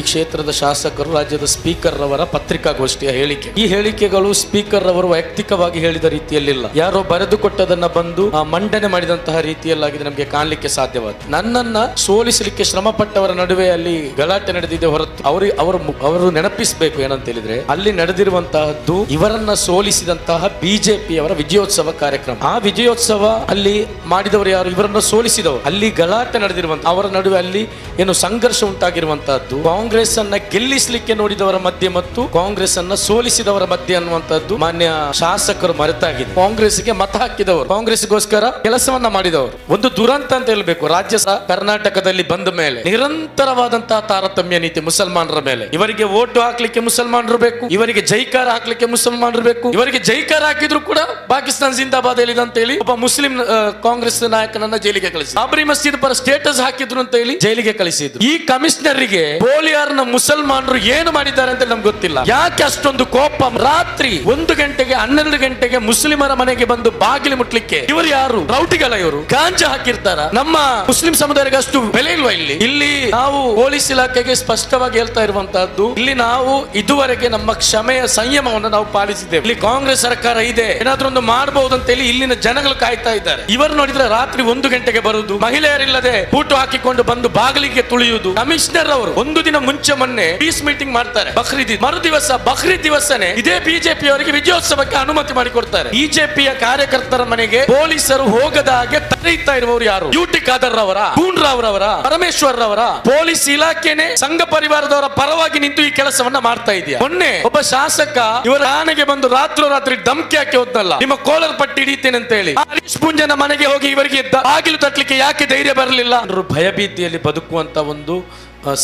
ಈ ಕ್ಷೇತ್ರದ ಶಾಸಕರು ರಾಜ್ಯದ ಸ್ಪೀಕರ್ ರವರ ಪತ್ರಿಕಾಗೋಷ್ಠಿಯ ಹೇಳಿಕೆ. ಈ ಹೇಳಿಕೆಗಳು ಸ್ಪೀಕರ್ ರವರು ವೈಯಕ್ತಿಕವಾಗಿ ಹೇಳಿದ ರೀತಿಯಲ್ಲಿಲ್ಲ, ಯಾರೋ ಬರೆದುಕೊಟ್ಟದನ್ನ ಬಂದು ಮಂಡನೆ ಮಾಡಿದಂತಹ ರೀತಿಯಲ್ಲಾಗಿದೆ ನಮಗೆ ಕಾಣಲಿಕ್ಕೆ ಸಾಧ್ಯವಾದ. ನನ್ನನ್ನ ಸೋಲಿಸಲಿಕ್ಕೆ ಶ್ರಮ ಪಟ್ಟವರ ನಡುವೆ ಅಲ್ಲಿ ಗಲಾಟೆ ನಡೆದಿದೆ ಹೊರತು ಅವರು ನೆನಪಿಸಬೇಕು ಏನಂತ ಹೇಳಿದ್ರೆ ಅಲ್ಲಿ ನಡೆದಿರುವಂತಹದ್ದು ಇವರನ್ನ ಸೋಲಿಸಿದಂತಹ ಬಿಜೆಪಿಯವರ ವಿಜಯೋತ್ಸವ ಕಾರ್ಯಕ್ರಮ. ಆ ವಿಜಯೋತ್ಸವ ಅಲ್ಲಿ ಮಾಡಿದವರು ಯಾರು? ಇವರನ್ನ ಸೋಲಿಸಿದವರು. ಅಲ್ಲಿ ಗಲಾಟೆ ನಡೆದಿರುವಂತ ಅವರ ನಡುವೆ ಅಲ್ಲಿ ಏನು ಸಂಘರ್ಷ ಉಂಟಾಗಿರುವಂತಹದ್ದು ಕಾಂಗ್ರೆಸ್ ಅನ್ನ ಗೆಲ್ಲಿಸಲಿಕ್ಕೆ ನೋಡಿದವರ ಮಧ್ಯೆ ಮತ್ತು ಕಾಂಗ್ರೆಸ್ ಅನ್ನ ಸೋಲಿಸಿದವರ ಮಧ್ಯೆ ಅನ್ನುವಂಥದ್ದು ಮಾನ್ಯ ಶಾಸಕರು ಮರೆತಾಗಿದೆ. ಕಾಂಗ್ರೆಸ್ಗೆ ಮತ ಹಾಕಿದವರು, ಕಾಂಗ್ರೆಸ್ಗೋಸ್ಕರ ಕೆಲಸವನ್ನ ಮಾಡಿದವರು. ಒಂದು ದುರಂತ ಅಂತ ಹೇಳ್ಬೇಕು. ರಾಜ್ಯ ಕರ್ನಾಟಕದಲ್ಲಿ ಬಂದ ಮೇಲೆ ನಿರಂತರವಾದಂತಹ ತಾರತಮ್ಯ ನೀತಿ ಮುಸಲ್ಮಾನರ ಮೇಲೆ. ಇವರಿಗೆ ವೋಟ್ ಹಾಕ್ಲಿಕ್ಕೆ ಮುಸಲ್ಮಾನರು ಬೇಕು, ಇವರಿಗೆ ಜೈಕಾರ ಹಾಕ್ಲಿಕ್ಕೆ ಮುಸಲ್ಮಾನರು ಬೇಕು. ಇವರಿಗೆ ಜೈಕಾರ ಹಾಕಿದ್ರು ಕೂಡ ಪಾಕಿಸ್ತಾನ ಜಿಂದಾಬಾದ್ ಹೇಳಿದ ಅಂತ ಹೇಳಿ ಒಬ್ಬ ಮುಸ್ಲಿಂ ಕಾಂಗ್ರೆಸ್ ನಾಯಕನನ್ನ ಜೈಲಿಗೆ ಕಳಿಸಿ, ಬಾಬರಿ ಮಸೀದ್ ಪರ ಸ್ಟೇಟಸ್ ಹಾಕಿದ್ರು ಅಂತ ಹೇಳಿ ಜೈಲಿಗೆ ಕಳಿಸಿದ್ರು. ಈ ಕಮಿಷನರ್ಗೆ ಬೋಲಿಯಾರ್ನ ಮುಸಲ್ಮಾನರು ಏನು ಮಾಡಿದ್ದಾರೆ ಅಂತ ನಮ್ಗೆ ಗೊತ್ತಿಲ್ಲ. ಯಾಕೆ ಅಷ್ಟೊಂದು ಕೋಪ? ರಾತ್ರಿ 1 ಗಂಟೆಗೆ 12 ಗಂಟೆಗೆ ಮುಸ್ಲಿಮರ ಮನೆಗೆ ಬಂದು ಬಾಗಿಲು ಮುಟ್ಲಿಕ್ಕೆ ಇವರು ಯಾರು? ರೌಟಿಗಳ ಇವರು ಗಾಂಜಾ ಹಾಕಿರ್ತಾರ. ನಮ್ಮ ಮುಸ್ಲಿಂ ಸಮುದಾಯಕ್ಕೆ ಅಷ್ಟು ಬೆಲೆ ಇಲ್ವಾ? ಇಲ್ಲಿ ನಾವು ಪೊಲೀಸ್ ಇಲಾಖೆಗೆ ಸ್ಪಷ್ಟವಾಗಿ ಹೇಳ್ತಾ ಇರುವಂತಹದ್ದು, ಇಲ್ಲಿ ನಾವು ಇದುವರೆಗೆ ನಮ್ಮ ಕ್ಷಮೆಯ ಸಂಯಮವನ್ನು ನಾವು ಪಾಲಿಸಿದ್ದೇವೆ. ಇಲ್ಲಿ ಕಾಂಗ್ರೆಸ್ ಸರ್ಕಾರ ಇದೆ, ಏನಾದ್ರೂ ಒಂದು ಮಾಡಬಹುದು ಅಂತ ಹೇಳಿ ಇಲ್ಲಿನ ಜನಗಳು ಕಾಯ್ತಾ ಇದ್ದಾರೆ. ಇವರು ನೋಡಿದ್ರೆ ರಾತ್ರಿ 1 ಗಂಟೆಗೆ ಬರುವುದು, ಮಹಿಳೆಯರಿಲ್ಲದೆ ಊಟ ಹಾಕಿಕೊಂಡು ಬಂದು ಬಾಗಿಲಿಗೆ ತುಳಿಯುವುದು. ಕಮಿಷನರ್ ಅವರು ಒಂದು ದಿನ ಮುಂಚೆ ಮೊನ್ನೆ ಪೀಸ್ ಮೀಟಿಂಗ್ ಮಾಡ್ತಾರೆ, ಬಕ್ರೀದ್ ಮರು ದಿವಸ ಬಕ್ರೀದ್ ದಿವಸನೇ ಇದೇ ಬಿಜೆಪಿ ಅವರಿಗೆ ವಿಜಯೋತ್ಸವಕ್ಕೆ ಅನುಮತಿ ಮಾಡಿಕೊಡ್ತಾರೆ. ಬಿಜೆಪಿಯ ಕಾರ್ಯಕರ್ತರ ಮನೆಗೆ ಪೊಲೀಸರು ಹೋಗದ ಹಾಗೆ ತಡೆಯುತ್ತಾ ಇರುವವರು ಯಾರು? ಯುಟಿ ಖಾದರ್ ರವರ, ಕೂನ್ ರಾವ್ ರವರ, ಪರಮೇಶ್ವರ್ ರವರ ಪೊಲೀಸ್ ಇಲಾಖೆನೆ ಸಂಘ ಪರಿವಾರದವರ ಪರವಾಗಿ ನಿಂತು ಈ ಕೆಲಸವನ್ನ ಮಾಡ್ತಾ ಇದೆಯಾ? ಮೊನ್ನೆ ಒಬ್ಬ ಶಾಸಕ ಇವರ ಆನೆಗೆ ಬಂದು ರಾತ್ರಿ ಧಮಕಿ ಹಾಕಿ ಹೋದ್ನಲ್ಲ, ನಿಮ್ಮ ಕೋಲರ್ ಪಟ್ಟಿ ಹಿಡಿತೇನೆ ಅಂತ ಹೇಳಿ. ಹರೀಶ್ ಪುಂಜನ ಮನೆಗೆ ಹೋಗಿ ಇವರಿಗೆ ಬಾಗಿಲು ತಟ್ಟಲಿಕ್ಕೆ ಯಾಕೆ ಧೈರ್ಯ ಬರಲಿಲ್ಲ? ಭಯಭೀತಿಯಲ್ಲಿ ಬದುಕುವಂತ ಒಂದು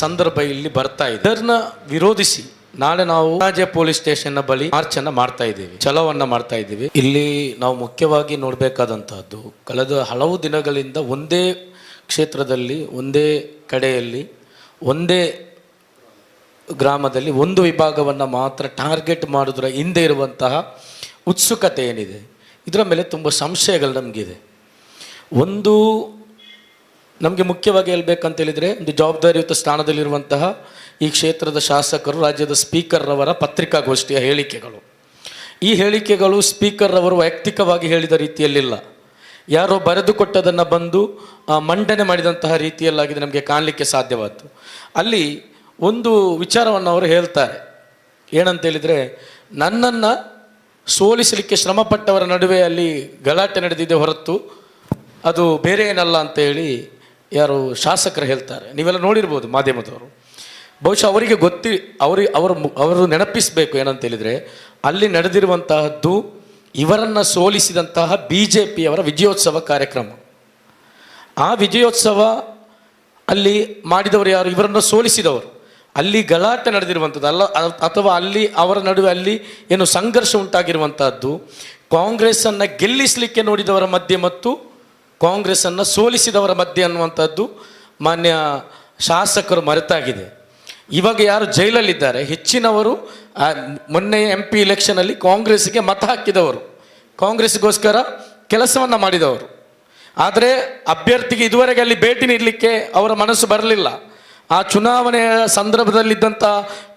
ಸಂದರ್ಭ ಇಲ್ಲಿ ಬರ್ತಾ ಇದೆ. ಇದನ್ನ ವಿರೋಧಿಸಿ ನಾಳೆ ನಾವು ರಾಜ್ಯ ಪೊಲೀಸ್ ಸ್ಟೇಷನ್ ಬಳಿ ಮಾರ್ಚ್ ಅನ್ನ ಮಾಡ್ತಾ ಇದ್ದೀವಿ, ಚಲವನ್ನ ಮಾಡ್ತಾ ಇದ್ದೀವಿ. ಇಲ್ಲಿ ನಾವು ಮುಖ್ಯವಾಗಿ ನೋಡಬೇಕಾದಂತಹದ್ದು, ಕಳೆದ ಹಲವು ದಿನಗಳಿಂದ ಒಂದೇ ಕ್ಷೇತ್ರದಲ್ಲಿ, ಒಂದೇ ಕಡೆಯಲ್ಲಿ, ಒಂದೇ ಗ್ರಾಮದಲ್ಲಿ ಒಂದು ವಿಭಾಗವನ್ನು ಮಾತ್ರ ಟಾರ್ಗೆಟ್ ಮಾಡೋದ್ರ ಹಿಂದೆ ಇರುವಂತಹ ಉತ್ಸುಕತೆ ಏನಿದೆ, ಇದರ ಮೇಲೆ ತುಂಬ ಸಂಶಯಗಳು ನಮಗಿದೆ. ಒಂದು ನಮಗೆ ಮುಖ್ಯವಾಗಿ ಹೇಳ್ಬೇಕಂತ ಹೇಳಿದರೆ, ಒಂದು ಜವಾಬ್ದಾರಿಯುತ ಸ್ಥಾನದಲ್ಲಿರುವಂತಹ ಈ ಕ್ಷೇತ್ರದ ಶಾಸಕರು ರಾಜ್ಯದ ಸ್ಪೀಕರ್ ರವರ ಪತ್ರಿಕಾಗೋಷ್ಠಿಯ ಹೇಳಿಕೆಗಳು. ಈ ಹೇಳಿಕೆಗಳು ಸ್ಪೀಕರ್ ರವರು ವೈಯಕ್ತಿಕವಾಗಿ ಹೇಳಿದ ರೀತಿಯಲ್ಲಿಲ್ಲ, ಯಾರೋ ಬರೆದುಕೊಟ್ಟದನ್ನು ಬಂದು ಮಂಡನೆ ಮಾಡಿದಂತಹ ರೀತಿಯಲ್ಲಾಗಿದೆ ನಮಗೆ ಕಾಣಲಿಕ್ಕೆ ಸಾಧ್ಯವಾಯಿತು. ಅಲ್ಲಿ ಒಂದು ವಿಚಾರವನ್ನು ಅವರು ಹೇಳ್ತಾರೆ, ಏನಂತ ಹೇಳಿದರೆ, ನನ್ನನ್ನು ಸೋಲಿಸಲಿಕ್ಕೆ ಶ್ರಮಪಟ್ಟವರ ನಡುವೆ ಅಲ್ಲಿ ಗಲಾಟೆ ನಡೆದಿದೆ ಹೊರತು ಅದು ಬೇರೆ ಏನಲ್ಲ ಅಂತ ಹೇಳಿ ಯಾರು ಶಾಸಕರು ಹೇಳ್ತಾರೆ. ನೀವೆಲ್ಲ ನೋಡಿರ್ಬೋದು ಮಾಧ್ಯಮದವರು. ಬಹುಶಃ ಅವರಿಗೆ ಅವರು ನೆನಪಿಸಬೇಕು ಏನಂತ ಹೇಳಿದರೆ ಅಲ್ಲಿ ನಡೆದಿರುವಂತಹದ್ದು ಇವರನ್ನು ಸೋಲಿಸಿದಂತಹ ಬಿಜೆಪಿಯವರ ವಿಜಯೋತ್ಸವ ಕಾರ್ಯಕ್ರಮ. ಆ ವಿಜಯೋತ್ಸವ ಅಲ್ಲಿ ಮಾಡಿದವರು ಯಾರು? ಇವರನ್ನು ಸೋಲಿಸಿದವರು. ಅಲ್ಲಿ ಗಲಾಟೆ ನಡೆದಿರುವಂಥದ್ದು ಅಲ್ಲ, ಅಥವಾ ಅಲ್ಲಿ ಅವರ ನಡುವೆ ಅಲ್ಲಿ ಏನು ಸಂಘರ್ಷ ಉಂಟಾಗಿರುವಂತಹದ್ದು ಕಾಂಗ್ರೆಸ್ಸನ್ನು ಗೆಲ್ಲಿಸಲಿಕ್ಕೆ ನೋಡಿದವರ ಮಧ್ಯೆ ಮತ್ತು ಕಾಂಗ್ರೆಸ್ಸನ್ನು ಸೋಲಿಸಿದವರ ಮಧ್ಯೆ ಅನ್ನುವಂಥದ್ದು ಮಾನ್ಯ ಶಾಸಕರು ಮರೆತಾಗಿದೆ. ಇವಾಗ ಯಾರು ಜೈಲಲ್ಲಿದ್ದಾರೆ ಹೆಚ್ಚಿನವರು ಮೊನ್ನೆ MP ಇಲೆಕ್ಷನಲ್ಲಿ ಕಾಂಗ್ರೆಸ್ಗೆ ಮತ ಹಾಕಿದವರು, ಕಾಂಗ್ರೆಸ್ಗೋಸ್ಕರ ಕೆಲಸವನ್ನು ಮಾಡಿದವರು. ಆದರೆ ಅಭ್ಯರ್ಥಿಗೆ ಇದುವರೆಗೆ ಅಲ್ಲಿ ಭೇಟಿ ನೀಡಲಿಕ್ಕೆ ಅವರ ಮನಸ್ಸು ಬರಲಿಲ್ಲ. ಆ ಚುನಾವಣೆಯ ಸಂದರ್ಭದಲ್ಲಿದ್ದಂಥ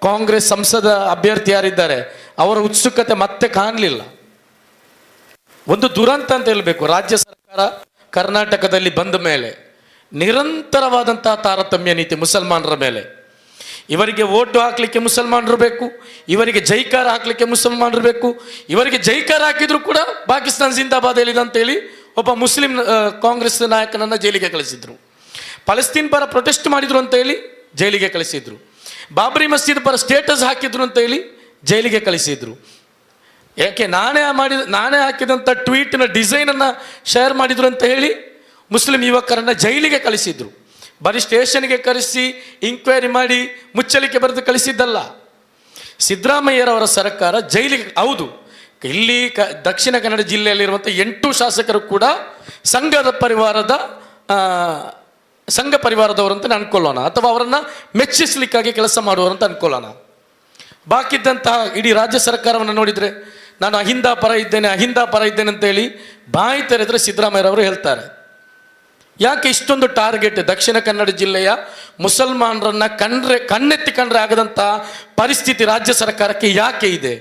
ಕಾಂಗ್ರೆಸ್ ಸಂಸದ ಅಭ್ಯರ್ಥಿ ಯಾರಿದ್ದಾರೆ ಅವರ ಉತ್ಸುಕತೆ ಮತ್ತೆ ಕಾಣಲಿಲ್ಲ. ಒಂದು ದುರಂತ ಅಂತ ಹೇಳಬೇಕು. ರಾಜ್ಯ ಸರ್ಕಾರ ಕರ್ನಾಟಕದಲ್ಲಿ ಬಂದ ಮೇಲೆ ನಿರಂತರವಾದಂತಹ ತಾರತಮ್ಯ ನೀತಿ ಮುಸಲ್ಮಾನರ ಮೇಲೆ. ಇವರಿಗೆ ವೋಟ್ ಹಾಕ್ಲಿಕ್ಕೆ ಮುಸಲ್ಮಾನರು ಬೇಕು, ಇವರಿಗೆ ಜೈಕಾರ ಹಾಕ್ಲಿಕ್ಕೆ ಮುಸಲ್ಮಾನರು ಬೇಕು. ಇವರಿಗೆ ಜೈಕಾರ ಹಾಕಿದ್ರು ಕೂಡ ಪಾಕಿಸ್ತಾನ ಜಿಂದಾಬಾದ್ ಹೇಳಿದ ಅಂತ ಹೇಳಿ ಒಬ್ಬ ಮುಸ್ಲಿಂ ಕಾಂಗ್ರೆಸ್ ನಾಯಕನನ್ನ ಜೈಲಿಗೆ ಕಳಿಸಿದ್ರು. ಫಲಸ್ತೀನ್ ಪರ ಪ್ರೊಟೆಸ್ಟ್ ಮಾಡಿದ್ರು ಅಂತ ಹೇಳಿ ಜೈಲಿಗೆ ಕಳಿಸಿದ್ರು. ಬಾಬರಿ ಮಸೀದ್ ಪರ ಸ್ಟೇಟಸ್ ಹಾಕಿದ್ರು ಅಂತ ಹೇಳಿ ಜೈಲಿಗೆ ಕಳಿಸಿದ್ರು. ಯಾಕೆ? ನಾನೇ ಹಾಕಿದಂಥ ಟ್ವೀಟ್ನ ಡಿಸೈನನ್ನು ಶೇರ್ ಮಾಡಿದ್ರು ಅಂತ ಹೇಳಿ ಮುಸ್ಲಿಂ ಯುವಕರನ್ನು ಜೈಲಿಗೆ ಕಳಿಸಿದ್ರು. ಬರೀ ಸ್ಟೇಷನ್ಗೆ ಕರೆಸಿ ಇಂಕ್ವೈರಿ ಮಾಡಿ ಮುಚ್ಚಲಿಕ್ಕೆ ಬರೆದು ಕಳಿಸಿದ್ದಲ್ಲ. ಸಿದ್ದರಾಮಯ್ಯರವರ ಸರ್ಕಾರ ಜೈಲಿಗೆ, ಹೌದು, ಇಲ್ಲಿ ದಕ್ಷಿಣ ಕನ್ನಡ ಜಿಲ್ಲೆಯಲ್ಲಿರುವಂಥ 8 ಶಾಸಕರು ಕೂಡ ಸಂಘ ಪರಿವಾರದವರು ಅಂತ ಅನ್ಕೊಳ್ಳೋಣ, ಅಥವಾ ಅವರನ್ನು ಮೆಚ್ಚಿಸಲಿಕ್ಕಾಗಿ ಕೆಲಸ ಮಾಡುವರು ಅಂತ ಅನ್ಕೊಳ್ಳೋಣ. ಬಾಕಿದ್ದಂತಹ ಇಡೀ ರಾಜ್ಯ ಸರ್ಕಾರವನ್ನು ನೋಡಿದರೆ ನಾನು ಅಹಿಂದ ಪರ ಇದ್ದೇನೆ ಅಂತ ಹೇಳಿ ಬಾಯಿ ತೆರೆದ್ರೆ ಸಿದ್ದರಾಮಯ್ಯರವರು ಹೇಳ್ತಾರೆ. ಯಾಕೆ ಇಷ್ಟೊಂದು ಟಾರ್ಗೆಟ್? ದಕ್ಷಿಣ ಕನ್ನಡ ಜಿಲ್ಲೆಯ ಮುಸಲ್ಮಾನರನ್ನ ಕಣ್ಣೆತ್ತಿ ಕಂಡ್ರೆ ಆಗದಂಥ ಪರಿಸ್ಥಿತಿ ರಾಜ್ಯ ಸರ್ಕಾರಕ್ಕೆ ಯಾಕೆ ಇದೆ?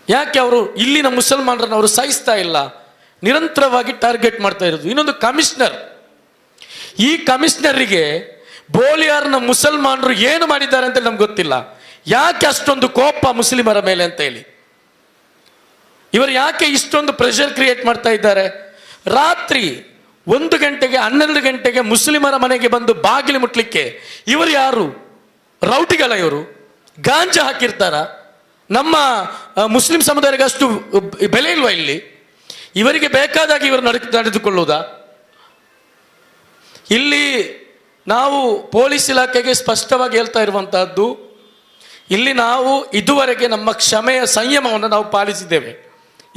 ಯಾಕೆ ಅವರು ಇಲ್ಲಿನ ಮುಸಲ್ಮಾನರನ್ನು ಅವರು ಸಹಿಸ್ತಾ ಇಲ್ಲ? ನಿರಂತರವಾಗಿ ಟಾರ್ಗೆಟ್ ಮಾಡ್ತಾ ಇರೋದು. ಇನ್ನೊಂದು ಕಮಿಷನರ್, ಈ ಕಮಿಷನರಿಗೆ ಬೋಲಿಯಾರ್ನ ಮುಸಲ್ಮಾನರು ಏನು ಮಾಡಿದ್ದಾರೆ ಅಂತ ನಮ್ಗೆ ಗೊತ್ತಿಲ್ಲ. ಯಾಕೆ ಅಷ್ಟೊಂದು ಕೋಪ ಮುಸ್ಲಿಮರ ಮೇಲೆ ಅಂತ ಹೇಳಿ ಇವರು ಯಾಕೆ ಇಷ್ಟೊಂದು ಪ್ರೆಷರ್ ಕ್ರಿಯೇಟ್ ಮಾಡ್ತಾ ಇದ್ದಾರೆ? ರಾತ್ರಿ 1 ಗಂಟೆಗೆ 12 ಗಂಟೆಗೆ ಮುಸ್ಲಿಮರ ಮನೆಗೆ ಬಂದು ಬಾಗಿಲು ಮುಟ್ಲಿಕ್ಕೆ ಇವರು ಯಾರು? ರೌಟಿಗಳ ಇವರು? ಗಾಂಜಾ ಹಾಕಿರ್ತಾರ? ನಮ್ಮ ಮುಸ್ಲಿಂ ಸಮುದಾಯಕ್ಕೆ ಅಷ್ಟು ಬೆಲೆ ಇಲ್ವಾ ಇಲ್ಲಿ? ಇವರಿಗೆ ಬೇಕಾದಾಗ ಇವರು ನಡೆದುಕೊಳ್ಳುವುದಾ? ಇಲ್ಲಿ ನಾವು ಪೊಲೀಸ್ ಇಲಾಖೆಗೆ ಸ್ಪಷ್ಟವಾಗಿ ಹೇಳ್ತಾ ಇರುವಂತಹದ್ದು, ಇಲ್ಲಿ ನಾವು ಇದುವರೆಗೆ ನಮ್ಮ ಕ್ಷಮೆಯ ಸಂಯಮವನ್ನು ನಾವು ಪಾಲಿಸಿದ್ದೇವೆ.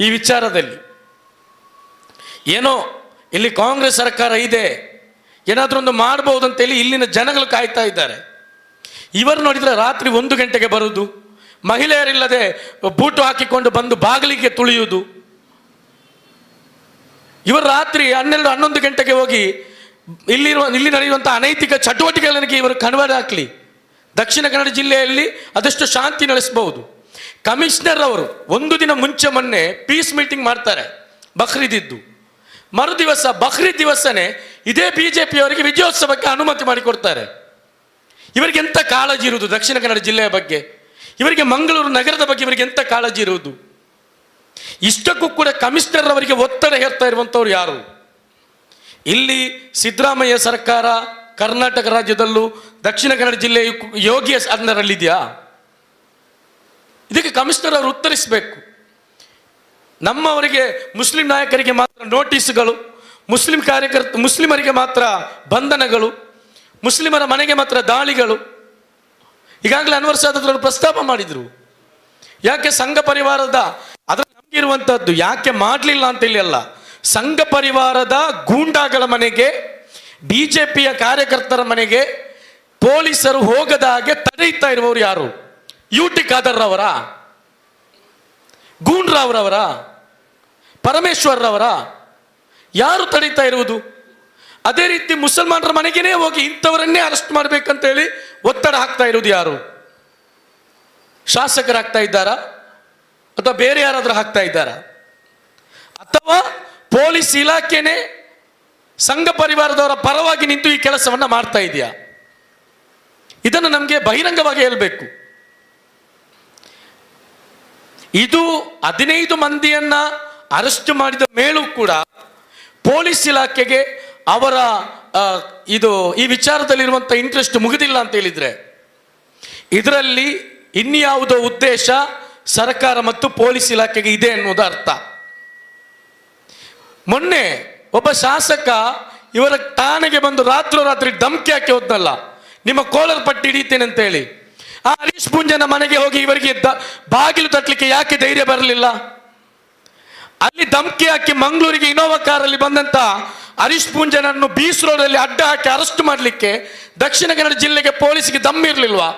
ಈ ವಿಚಾರದಲ್ಲಿ ಏನೋ ಇಲ್ಲಿ ಕಾಂಗ್ರೆಸ್ ಸರ್ಕಾರ ಇದೆ, ಏನಾದರೂ ಒಂದು ಮಾಡಬಹುದು ಅಂತೇಳಿ ಇಲ್ಲಿನ ಜನಗಳು ಕಾಯ್ತಾ ಇದ್ದಾರೆ. ಇವರು ನೋಡಿದರೆ ರಾತ್ರಿ 1 ಗಂಟೆಗೆ ಬರುವುದು, ಮಹಿಳೆಯರಿಲ್ಲದೆ ಬೂಟು ಹಾಕಿಕೊಂಡು ಬಂದು ಬಾಗಿಲಿಗೆ ತುಳಿಯುವುದು. ಇವರು ರಾತ್ರಿ 12-11 ಗಂಟೆಗೆ ಹೋಗಿ ಇಲ್ಲಿ ನಡೆಯುವಂಥ ಅನೈತಿಕ ಚಟುವಟಿಕೆಗಳಿಗೆ ಇವರು ಕಣ್ವಾಡ ಹಾಕಲಿ. ದಕ್ಷಿಣ ಕನ್ನಡ ಜಿಲ್ಲೆಯಲ್ಲಿ ಅದಷ್ಟು ಶಾಂತಿ ನೆಲೆಸಬಹುದು. ಕಮಿಷನರ್ ಅವರು 1 ದಿನ ಮುಂಚೆ ಮೊನ್ನೆ ಪೀಸ್ ಮೀಟಿಂಗ್ ಮಾಡ್ತಾರೆ, ಬಕ್ರೀದ್ ಇದ್ದು. ಮರು ದಿವಸ ಬಕ್ರೀದ್ ದಿವಸನೇ ಇದೇ ಬಿಜೆಪಿಯವರಿಗೆ ವಿಜಯೋತ್ಸವಕ್ಕೆ ಅನುಮತಿ ಮಾಡಿಕೊಡ್ತಾರೆ. ಇವರಿಗೆ ಎಂಥ ಕಾಳಜಿ ಇರುವುದು ದಕ್ಷಿಣ ಕನ್ನಡ ಜಿಲ್ಲೆಯ ಬಗ್ಗೆ? ಇವರಿಗೆ ಮಂಗಳೂರು ನಗರದ ಬಗ್ಗೆ ಇವರಿಗೆ ಎಂಥ ಕಾಳಜಿ ಇರುವುದು? ಇಷ್ಟಕ್ಕೂ ಕೂಡ ಕಮಿಷನರ್ ಅವರಿಗೆ ಒತ್ತಡ ಹೇರ್ತಾ ಇರುವಂಥವ್ರು ಯಾರು? ಇಲ್ಲಿ ಸಿದ್ದರಾಮಯ್ಯ ಸರ್ಕಾರ ಕರ್ನಾಟಕ ರಾಜ್ಯದಲ್ಲೂ ದಕ್ಷಿಣ ಕನ್ನಡ ಜಿಲ್ಲೆಯ ಯೋಗಿಯ ಅಂಡರಲ್ಲಿದೆಯಾ? ಇದಕ್ಕೆ ಕಮಿಷನರ್ ಅವರು ಉತ್ತರಿಸಬೇಕು. ನಮ್ಮವರಿಗೆ ಮುಸ್ಲಿಂ ನಾಯಕರಿಗೆ ಮಾತ್ರ ನೋಟಿಸ್ಗಳು, ಮುಸ್ಲಿಮರಿಗೆ ಮಾತ್ರ ಬಂಧನಗಳು, ಮುಸ್ಲಿಮರ ಮನೆಗೆ ಮಾತ್ರ ದಾಳಿಗಳು. ಈಗಾಗಲೇ ಅನ್ವರ್ ಸಾದತ್ ಅವರು ಪ್ರಸ್ತಾಪ ಮಾಡಿದರು. ಯಾಕೆ ಸಂಘ ಪರಿವಾರದ ಅದರಲ್ಲಿ ನಮಗಿರುವಂಥದ್ದು ಯಾಕೆ ಮಾಡಲಿಲ್ಲ ಅಂತೇಳಿ ಅಲ್ಲ, ಸಂಘ ಪರಿವಾರದ ಗೂಂಡಾಗಳ ಮನೆಗೆ, ಬಿಜೆಪಿಯ ಕಾರ್ಯಕರ್ತರ ಮನೆಗೆ ಪೊಲೀಸರು ಹೋಗದ ಹಾಗೆ ತಡೆಯುತ್ತಾ ಇರುವವರು ಯಾರು? ಯುಟಿ ಖಾದರ್ ರವರ, ಗೂಂಡ್ರಾವ್ರವರ, ಪರಮೇಶ್ವರ್ ರವರ? ಯಾರು ತಡೀತಾ ಇರುವುದು? ಅದೇ ರೀತಿ ಮುಸಲ್ಮಾನರ ಮನೆಗೇನೆ ಹೋಗಿ ಇಂಥವರನ್ನೇ ಅರೆಸ್ಟ್ ಮಾಡಬೇಕಂತೇಳಿ ಒತ್ತಡ ಹಾಕ್ತಾ ಇರುವುದು ಯಾರು? ಶಾಸಕರಾಗ್ತಾ ಇದ್ದಾರಾ ಅಥವಾ ಬೇರೆ ಯಾರಾದ್ರೂ ಹಾಕ್ತಾ ಇದ್ದಾರಾ? ಅಥವಾ ಪೊಲೀಸ್ ಇಲಾಖೆನೇ ಸಂಘ ಪರಿವಾರದವರ ಪರವಾಗಿ ನಿಂತು ಈ ಕೆಲಸವನ್ನ ಮಾಡ್ತಾ ಇದೆಯಾ? ಇದನ್ನು ನಮಗೆ ಬಹಿರಂಗವಾಗಿ ಹೇಳಬೇಕು. ಇದು 15 ಮಂದಿಯನ್ನ ಅರೆಸ್ಟ್ ಮಾಡಿದ ಮೇಲೂ ಕೂಡ ಪೊಲೀಸ್ ಇಲಾಖೆಗೆ ಅವರ ಈ ವಿಚಾರದಲ್ಲಿರುವಂಥ ಇಂಟ್ರೆಸ್ಟ್ ಮುಗಿದಿಲ್ಲ ಅಂತ ಹೇಳಿದ್ರೆ ಇದರಲ್ಲಿ ಇನ್ಯಾವುದೋ ಉದ್ದೇಶ ಸರ್ಕಾರ ಮತ್ತು ಪೊಲೀಸ್ ಇಲಾಖೆಗೆ ಇದೆ ಅನ್ನೋದು ಅರ್ಥ. ಮೊನ್ನೆ ಒಬ್ಬ ಶಾಸಕ ಇವರ ಠಾಣೆಗೆ ಬಂದು ರಾತ್ರಿ ಧಮಕಿ ಹಾಕಿ ಹೋದ್ನಲ್ಲ, ನಿಮ್ಮ ಕೋಲರ್ ಪಟ್ಟಿ ಹಿಡಿತೇನೆ ಅಂತ ಹೇಳಿ. ಆ ಹರೀಶ್ ಪೂಂಜನ ಮನೆಗೆ ಹೋಗಿ ಇವರಿಗೆ ಬಾಗಿಲು ತಟ್ಟಲಿಕ್ಕೆ ಯಾಕೆ ಧೈರ್ಯ ಬರಲಿಲ್ಲ? ಅಲ್ಲಿ ಧಮಕಿ ಹಾಕಿ ಮಂಗಳೂರಿಗೆ ಇನೋವಾ ಕಾರಲ್ಲಿ ಬಂದಂತ ಹರೀಶ್ ಪೂಂಜನನ್ನು ಬೀಸ್ ರೋಡಲ್ಲಿ ಅಡ್ಡ ಹಾಕಿ ಅರೆಸ್ಟ್ ಮಾಡಲಿಕ್ಕೆ ದಕ್ಷಿಣ ಕನ್ನಡ ಜಿಲ್ಲೆಗೆ ಪೊಲೀಸ್ಗೆ ದಮ್ಮಿರ್ಲಿಲ್ವಾ?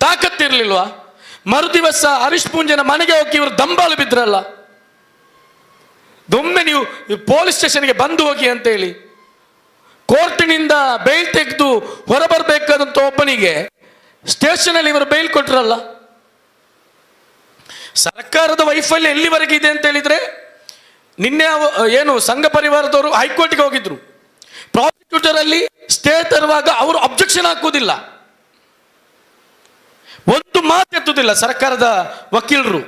ತಾಕತ್ತಿರ್ಲಿಲ್ವಾ? ಮರುದಿವಸ ಹರೀಶ್ ಪೂಂಜನ ಮನೆಗೆ ಹೋಗಿ ಇವರು ದಂಬಾಲು ಬಿದ್ರಲ್ಲ. ಒಮ್ಮೆ ನೀವು ಪೊಲೀಸ್ ಸ್ಟೇಷನ್ಗೆ ಬಂದು ಹೋಗಿ ಅಂತ ಹೇಳಿ ಕೋರ್ಟಿನಿಂದ ಬೇಲ್ ತೆಗೆದು ಹೊರಬರಬೇಕಾದಂತ ಒಬ್ಬನಿಗೆ ಸ್ಟೇಷನ್ ಅಲ್ಲಿ ಇವರು ಬೇಲ್ ಕೊಟ್ರಲ್ಲ. ಸರ್ಕಾರದ ವೈಫಲ್ಯ ಎಲ್ಲಿವರೆಗೆ ಇದೆ ಅಂತ ಹೇಳಿದ್ರೆ, ನಿನ್ನೆ ಏನು ಸಂಘ ಪರಿವಾರದವರು ಹೈಕೋರ್ಟ್ಗೆ ಹೋಗಿದ್ರು. ಪ್ರಾಸಿಕ್ಯೂಟರ್ ಅಲ್ಲಿ ಸ್ಟೇ ತರುವಾಗ ಅವರು ಅಬ್ಜೆಕ್ಷನ್ ಹಾಕುವುದಿಲ್ಲ, ಒಂದು ಮಾತು ಎತ್ತುವುದಿಲ್ಲ ಸರ್ಕಾರದ ವಕೀಲರು.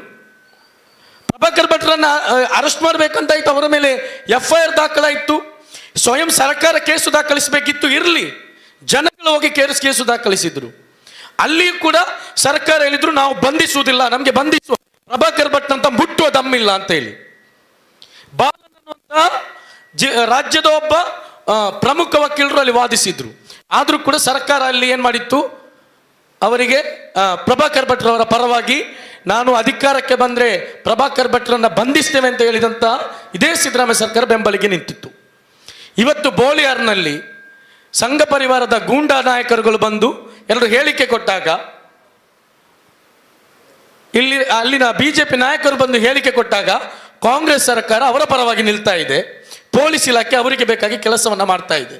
ಪ್ರಭಾಕರ್ ಭಟ್ರನ್ನ ಅರೆಸ್ಟ್ ಮಾಡಬೇಕಂತ ಇತ್ತು, ಅವರ ಮೇಲೆ FIR ದಾಖಲಾಯಿತು. ಸ್ವಯಂ ಸರ್ಕಾರ ಕೇಸು ದಾಖಲಿಸಬೇಕಿತ್ತು, ಇರಲಿ, ಜನಗಳು ಹೋಗಿ ಕೇಸು ದಾಖಲಿಸಿದ್ರು. ಅಲ್ಲಿಯೂ ಕೂಡ ಸರ್ಕಾರ ಹೇಳಿದ್ರು ನಾವು ಬಂಧಿಸುವುದಿಲ್ಲ, ನಮಗೆ ಬಂಧಿಸುವ ಪ್ರಭಾಕರ್ ಭಟ್ ಅಂತ ಮುಟ್ಟುವ ದಮ್ಮಿಲ್ಲ ಅಂತ ಹೇಳಿ. ಬಾಲನ್ ಅನ್ನುವಂತ ರಾಜ್ಯದ ಒಬ್ಬ ಪ್ರಮುಖ ವಕೀಲರು ಅಲ್ಲಿ ವಾದಿಸಿದ್ರು. ಆದ್ರೂ ಕೂಡ ಸರ್ಕಾರ ಅಲ್ಲಿ ಏನ್ ಮಾಡಿತ್ತು, ಅವರಿಗೆ ಪ್ರಭಾಕರ್ ಭಟ್ರವರ ಪರವಾಗಿ ನಾನು ಅಧಿಕಾರಕ್ಕೆ ಬಂದ್ರೆ ಪ್ರಭಾಕರ್ ಭಟ್ರನ್ನ ಬಂಧಿಸ್ತೇವೆ ಅಂತ ಹೇಳಿದಂತ ಇದೇ ಸಿದ್ದರಾಮಯ್ಯ ಸರ್ಕಾರ ಬೆಂಬಲಿಗೆ ನಿಂತಿತ್ತು. ಇವತ್ತು ಬೋಳಿಯಾರ್ನಲ್ಲಿ ಸಂಘ ಪರಿವಾರದ ಗೂಂಡಾ ನಾಯಕರುಗಳು ಬಂದು ಎರಡು ಹೇಳಿಕೆ ಕೊಟ್ಟಾಗ, ಅಲ್ಲಿನ ಬಿಜೆಪಿ ನಾಯಕರು ಬಂದು ಹೇಳಿಕೆ ಕೊಟ್ಟಾಗ ಕಾಂಗ್ರೆಸ್ ಸರ್ಕಾರ ಅವರ ಪರವಾಗಿ ನಿಲ್ತಾ ಇದೆ. ಪೊಲೀಸ್ ಇಲಾಖೆ ಅವರಿಗೆ ಬೇಕಾಗಿ ಕೆಲಸವನ್ನು ಮಾಡ್ತಾ ಇದೆ.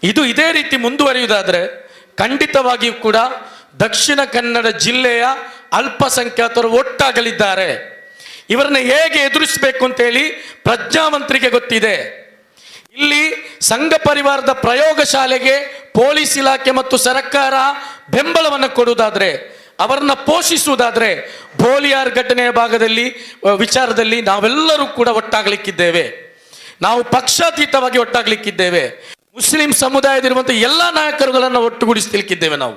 ಇದು ಇದೇ ರೀತಿ ಮುಂದುವರಿಯುವುದಾದರೆ ಖಂಡಿತವಾಗಿಯೂ ಕೂಡ ದಕ್ಷಿಣ ಕನ್ನಡ ಜಿಲ್ಲೆಯ ಅಲ್ಪಸಂಖ್ಯಾತರು ಒಟ್ಟಾಗಲಿದ್ದಾರೆ. ಇವರನ್ನ ಹೇಗೆ ಎದುರಿಸಬೇಕು ಅಂತೇಳಿ ಪ್ರಜ್ಞಾವಂತರಿಗೆ ಗೊತ್ತಿದೆ. ಇಲ್ಲಿ ಸಂಘ ಪರಿವಾರದ ಪ್ರಯೋಗಶಾಲೆಗೆ ಪೊಲೀಸ್ ಇಲಾಖೆ ಮತ್ತು ಸರ್ಕಾರ ಬೆಂಬಲವನ್ನು ಕೊಡುವುದಾದರೆ, ಅವರನ್ನ ಪೋಷಿಸುವುದಾದರೆ, ಬೋಲಿಯಾರ್ ಘಟನೆಯ ವಿಚಾರದಲ್ಲಿ ನಾವೆಲ್ಲರೂ ಕೂಡ ಒಟ್ಟಾಗಲಿಕ್ಕಿದ್ದೇವೆ. ನಾವು ಪಕ್ಷಾತೀತವಾಗಿ ಒಟ್ಟಾಗಲಿಕ್ಕಿದ್ದೇವೆ. ಮುಸ್ಲಿಂ ಸಮುದಾಯದಿರುವಂಥ ಎಲ್ಲ ನಾಯಕರುಗಳನ್ನು ಒಟ್ಟುಗೂಡಿಸಲಿಕ್ಕಿದ್ದೇವೆ. ನಾವು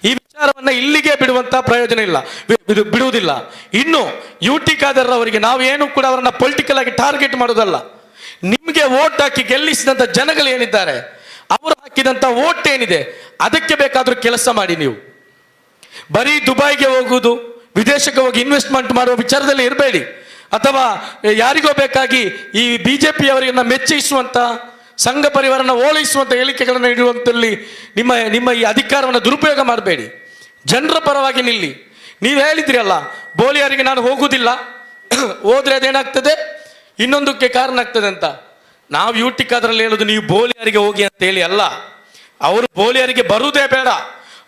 ಈ ವಿಚಾರವನ್ನು ಇಲ್ಲಿಗೆ ಬಿಡುವಂಥ ಪ್ರಯೋಜನ ಇಲ್ಲ, ಬಿಡುವುದಿಲ್ಲ. ಇನ್ನು UT ಖಾದರ್ ಅವರಿಗೆ ನಾವು ಏನು ಕೂಡ ಅವರನ್ನ ಪೊಲಿಟಿಕಲ್ ಆಗಿ ಟಾರ್ಗೆಟ್ ಮಾಡೋದಲ್ಲ. ನಿಮಗೆ ವೋಟ್ ಹಾಕಿ ಗೆಲ್ಲಿಸಿದಂಥ ಜನಗಳು ಏನಿದ್ದಾರೆ, ಅವರು ಹಾಕಿದಂಥ ವೋಟ್ ಏನಿದೆ, ಅದಕ್ಕೆ ಬೇಕಾದರೂ ಕೆಲಸ ಮಾಡಿ. ನೀವು ಬರೀ ದುಬೈಗೆ ಹೋಗುವುದು, ವಿದೇಶಕ್ಕೆ ಹೋಗಿ ಇನ್ವೆಸ್ಟ್ಮೆಂಟ್ ಮಾಡುವ ವಿಚಾರದಲ್ಲಿ ಇರಬೇಡಿ. ಅಥವಾ ಯಾರಿಗೋ ಬೇಕಾಗಿ ಈ BJP ಅವರನ್ನ ಮೆಚ್ಚಿಸುವಂಥ, ಸಂಘ ಪರಿವಾರನ ಓಲೈಸುವಂಥ ಹೇಳಿಕೆಗಳನ್ನು ನೀಡುವಂಥಲ್ಲಿ ನಿಮ್ಮ ಈ ಅಧಿಕಾರವನ್ನು ದುರುಪಯೋಗ ಮಾಡಬೇಡಿ. ಜನರ ಪರವಾಗಿ ನಿಲ್ಲಿ. ನೀವು ಹೇಳಿದ್ರಿ ಅಲ್ಲ, ಬೋಲಿಯಾರಿಗೆ ನಾನು ಹೋಗುವುದಿಲ್ಲ, ಹೋದ್ರೆ ಅದೇನಾಗ್ತದೆ, ಇನ್ನೊಂದಕ್ಕೆ ಕಾರಣ ಆಗ್ತದೆ ಅಂತ. ನಾವು UT ಖಾದರಲ್ಲಿ ಹೇಳೋದು ನೀವು ಬೋಲಿಯಾರಿಗೆ ಹೋಗಿ ಅಂತ ಹೇಳಿ ಅಲ್ಲ. ಅವರು ಬೋಲಿಯಾರಿಗೆ ಬರುವುದೇ ಬೇಡ.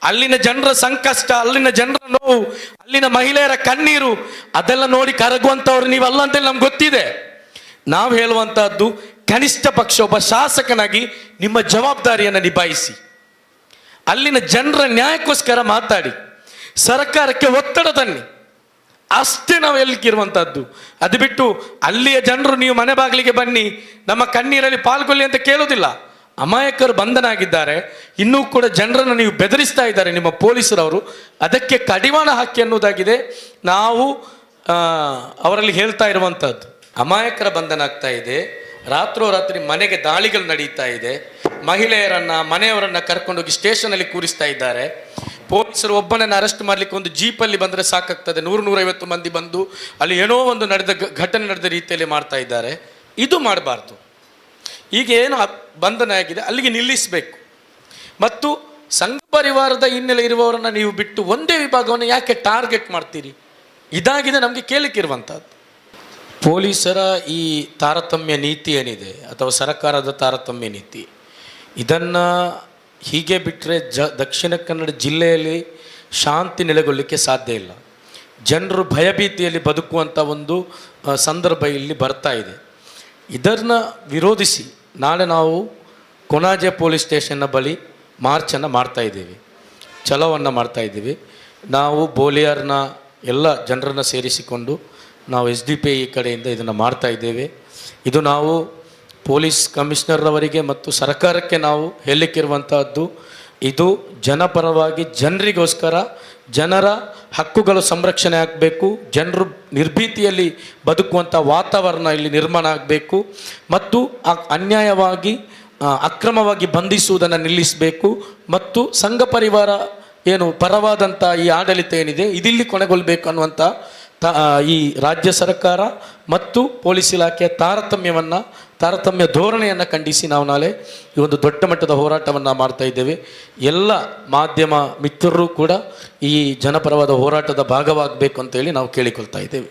ಅಲ್ಲಿನ ಜನರ ಸಂಕಷ್ಟ, ಅಲ್ಲಿನ ಜನರ ನೋವು, ಅಲ್ಲಿನ ಮಹಿಳೆಯರ ಕಣ್ಣೀರು, ಅದೆಲ್ಲ ನೋಡಿ ಕರಗುವಂಥವ್ರು ನೀವಲ್ಲ ಅಂತೇಳಿ ನಮ್ಗೆ ಗೊತ್ತಿದೆ. ನಾವು ಹೇಳುವಂತಹದ್ದು ಕನಿಷ್ಠ ಪಕ್ಷ ಒಬ್ಬ ಶಾಸಕನಾಗಿ ನಿಮ್ಮ ಜವಾಬ್ದಾರಿಯನ್ನು ನಿಭಾಯಿಸಿ. ಅಲ್ಲಿನ ಜನರ ನ್ಯಾಯಕ್ಕೋಸ್ಕರ ಮಾತಾಡಿ, ಸರ್ಕಾರಕ್ಕೆ ಒತ್ತಡ ತನ್ನಿ. ಅಷ್ಟೇ ನಾವು ಎಲ್ಲಿರುವಂಥದ್ದು. ಅದು ಬಿಟ್ಟು ಅಲ್ಲಿಯ ಜನರು ನೀವು ಮನೆ ಬಾಗಿಲಿಗೆ ಬನ್ನಿ, ನಮ್ಮ ಕಣ್ಣೀರಲ್ಲಿ ಪಾಲ್ಗೊಳ್ಳಿ ಅಂತ ಕೇಳೋದಿಲ್ಲ. ಅಮಾಯಕರು ಬಂಧನ ಆಗಿದ್ದಾರೆ, ಇನ್ನೂ ಕೂಡ ಜನರನ್ನು ನೀವು ಬೆದರಿಸ್ತಾ ಇದ್ದಾರೆ ನಿಮ್ಮ ಪೊಲೀಸರವರು. ಅದಕ್ಕೆ ಕಡಿವಾಣ ಹಾಕಿ ಅನ್ನೋದಾಗಿದೆ ನಾವು ಅವರಲ್ಲಿ ಹೇಳ್ತಾ ಇರುವಂಥದ್ದು. ಅಮಾಯಕರ ಬಂಧನ ಆಗ್ತಾ ಇದೆ, ರಾತ್ರೋರಾತ್ರಿ ಮನೆಗೆ ದಾಳಿಗಳು ನಡೀತಾ ಇದೆ, ಮಹಿಳೆಯರನ್ನ ಮನೆಯವರನ್ನ ಕರ್ಕೊಂಡೋಗಿ ಸ್ಟೇಷನಲ್ಲಿ ಕೂರಿಸ್ತಾ ಇದ್ದಾರೆ. ಪೊಲೀಸರು ಒಬ್ಬನನ್ನು ಅರೆಸ್ಟ್ ಮಾಡಲಿಕ್ಕೆ ಒಂದು ಜೀಪಲ್ಲಿ ಬಂದರೆ ಸಾಕಾಗ್ತದೆ, 100-150 ಮಂದಿ ಬಂದು ಅಲ್ಲಿ ಏನೋ ಒಂದು ಘಟನೆ ನಡೆದ ರೀತಿಯಲ್ಲಿ ಮಾಡ್ತಾ ಇದ್ದಾರೆ. ಇದು ಮಾಡಬಾರ್ದು. ಈಗ ಏನು ಬಂಧನ ಆಗಿದೆ ಅಲ್ಲಿಗೆ ನಿಲ್ಲಿಸಬೇಕು. ಮತ್ತು ಸಂಘ ಪರಿವಾರದ ಹಿನ್ನೆಲೆ ಇರುವವರನ್ನು ನೀವು ಬಿಟ್ಟು ಒಂದೇ ವಿಭಾಗವನ್ನು ಯಾಕೆ ಟಾರ್ಗೆಟ್ ಮಾಡ್ತೀರಿ? ಇದಾಗಿದೆ ನಮಗೆ ಕೇಳಲಿಕ್ಕಿರುವಂಥದ್ದು. ಪೊಲೀಸರ ಈ ತಾರತಮ್ಯ ನೀತಿ ಏನಿದೆ, ಅಥವಾ ಸರ್ಕಾರದ ತಾರತಮ್ಯ ನೀತಿ, ಇದನ್ನು ಹೀಗೆ ಬಿಟ್ಟರೆ ದಕ್ಷಿಣ ಕನ್ನಡ ಜಿಲ್ಲೆಯಲ್ಲಿ ಶಾಂತಿ ನೆಲೆಗೊಳ್ಳಲಿಕ್ಕೆ ಸಾಧ್ಯ ಇಲ್ಲ. ಜನರು ಭಯಭೀತಿಯಲ್ಲಿ ಬದುಕುವಂಥ ಒಂದು ಸಂದರ್ಭ ಇಲ್ಲಿ ಬರ್ತಾ ಇದೆ. ಇದನ್ನು ವಿರೋಧಿಸಿ ನಾಳೆ ನಾವು ಕೊಣಾಜೆ ಪೊಲೀಸ್ ಸ್ಟೇಷನ್ನ ಬಳಿ ಮಾರ್ಚನ್ನು ಮಾಡ್ತಾಯಿದ್ದೀವಿ, ಚಲೋವನ್ನು ಮಾಡ್ತಾಯಿದ್ದೀವಿ. ನಾವು ಬೋಲಿಯಾರ್ನ ಎಲ್ಲ ಜನರನ್ನು ಸೇರಿಸಿಕೊಂಡು ನಾವು SDPI ಕಡೆಯಿಂದ ಇದನ್ನು ಮಾಡ್ತಾ ಇದ್ದೇವೆ. ಇದು ನಾವು ಪೊಲೀಸ್ ಕಮಿಷನರ್ರವರಿಗೆ ಮತ್ತು ಸರ್ಕಾರಕ್ಕೆ ನಾವು ಹೇಳಲಿಕ್ಕಿರುವಂತಹದ್ದು, ಇದು ಜನಪರವಾಗಿ ಜನರಿಗೋಸ್ಕರ, ಜನರ ಹಕ್ಕುಗಳು ಸಂರಕ್ಷಣೆ ಆಗಬೇಕು, ಜನರು ನಿರ್ಭೀತಿಯಲ್ಲಿ ಬದುಕುವಂಥ ವಾತಾವರಣ ಇಲ್ಲಿ ನಿರ್ಮಾಣ ಆಗಬೇಕು, ಮತ್ತು ಅನ್ಯಾಯವಾಗಿ ಅಕ್ರಮವಾಗಿ ಬಂಧಿಸುವುದನ್ನು ನಿಲ್ಲಿಸಬೇಕು, ಮತ್ತು ಸಂಘ ಪರಿವಾರ ಏನು ಪರವಾದಂಥ ಈ ಆಡಳಿತ ಏನಿದೆ ಇದಿಲ್ಲಿ ಕೊನೆಗೊಳ್ಳಬೇಕು ಅನ್ನುವಂಥ ಈ ರಾಜ್ಯ ಸರ್ಕಾರ ಮತ್ತು ಪೊಲೀಸ್ ಇಲಾಖೆಯ ತಾರತಮ್ಯ ಧೋರಣೆಯನ್ನು ಖಂಡಿಸಿ ನಾವು ನಾಳೆ ಈ ಒಂದು ದೊಡ್ಡ ಮಟ್ಟದ ಹೋರಾಟವನ್ನು ಮಾಡ್ತಾ ಇದ್ದೇವೆ. ಎಲ್ಲ ಮಾಧ್ಯಮ ಮಿತ್ರರು ಕೂಡ ಈ ಜನಪರವಾದ ಹೋರಾಟದ ಭಾಗವಾಗಬೇಕು ಅಂತೇಳಿ ನಾವು ಕೇಳಿಕೊಳ್ತಾ ಇದ್ದೇವೆ.